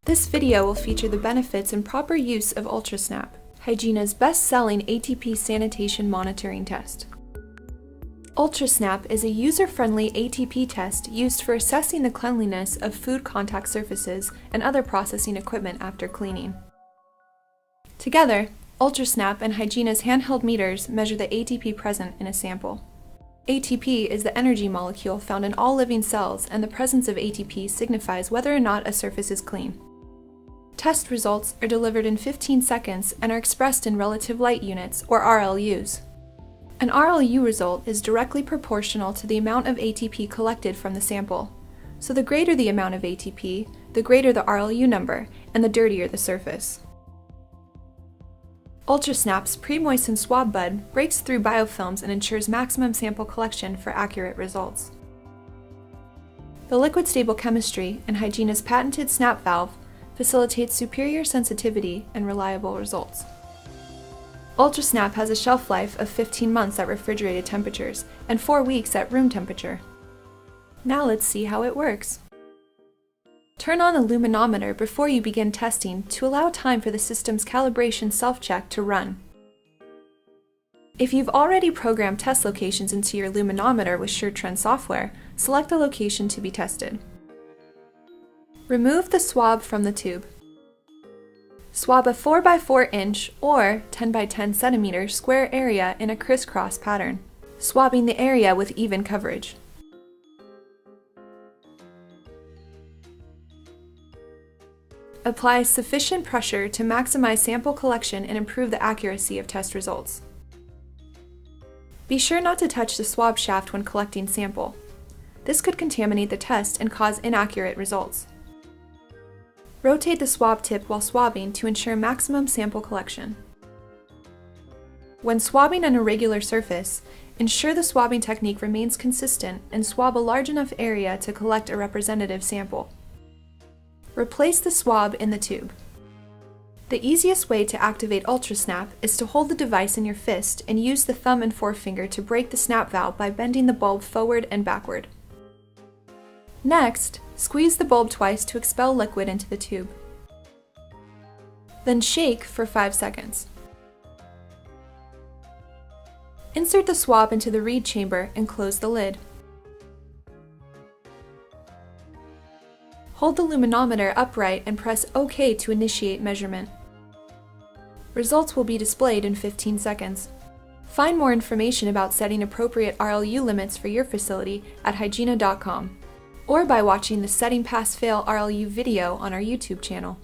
This video will feature the benefits and proper use of UltraSnap, Hygienas' best-selling ATP sanitation monitoring test. UltraSnap is a user-friendly ATP test used for assessing the cleanliness of food contact surfaces and other processing equipment after cleaning. Together, UltraSnap and Hygienas' handheld meters measure the ATP present in a sample. ATP is the energy molecule found in all living cells, and the presence of ATP signifies whether or not a surface is clean. Test results are delivered in 15 seconds and are expressed in relative light units, or RLUs. An RLU result is directly proportional to the amount of ATP collected from the sample. So the greater the amount of ATP, the greater the RLU number, and the dirtier the surface. UltraSnap's pre-moistened swab bud breaks through biofilms and ensures maximum sample collection for accurate results. The liquid-stable chemistry and Hygienas' patented snap valve facilitates superior sensitivity and reliable results. UltraSnap has a shelf life of 15 months at refrigerated temperatures and 4 weeks at room temperature. Now let's see how it works. Turn on the luminometer before you begin testing to allow time for the system's calibration self-check to run. If you've already programmed test locations into your luminometer with SureTrend software, select the location to be tested. Remove the swab from the tube. Swab a 4x4 inch or 10x10 centimeter square area in a crisscross pattern, swabbing the area with even coverage. Apply sufficient pressure to maximize sample collection and improve the accuracy of test results. Be sure not to touch the swab shaft when collecting sample. This could contaminate the test and cause inaccurate results. Rotate the swab tip while swabbing to ensure maximum sample collection. When swabbing an irregular surface, ensure the swabbing technique remains consistent and swab a large enough area to collect a representative sample. Replace the swab in the tube. The easiest way to activate UltraSnap is to hold the device in your fist and use the thumb and forefinger to break the snap valve by bending the bulb forward and backward. Next, squeeze the bulb twice to expel liquid into the tube. Then shake for 5 seconds. Insert the swab into the reed chamber and close the lid. Hold the luminometer upright and press OK to initiate measurement. Results will be displayed in 15 seconds. Find more information about setting appropriate RLU limits for your facility at hygiena.com or by watching the Setting Pass Fail RLU video on our YouTube channel.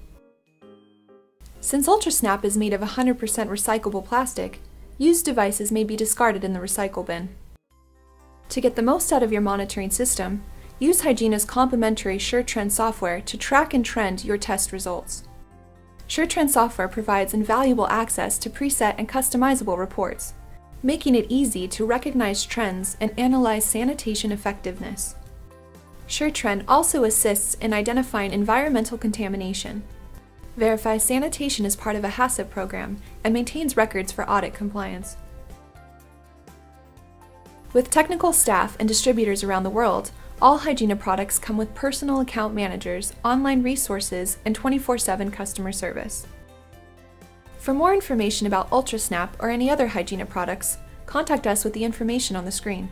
Since UltraSnap is made of 100% recyclable plastic, used devices may be discarded in the recycle bin. To get the most out of your monitoring system, use Hygienas' complimentary SureTrend software to track and trend your test results. SureTrend software provides invaluable access to preset and customizable reports, making it easy to recognize trends and analyze sanitation effectiveness. SureTrend also assists in identifying environmental contamination, verifies sanitation as part of a HACCP program, and maintains records for audit compliance. With technical staff and distributors around the world, all Hygiena products come with personal account managers, online resources, and 24/7 customer service. For more information about UltraSnap or any other Hygiena products, contact us with the information on the screen.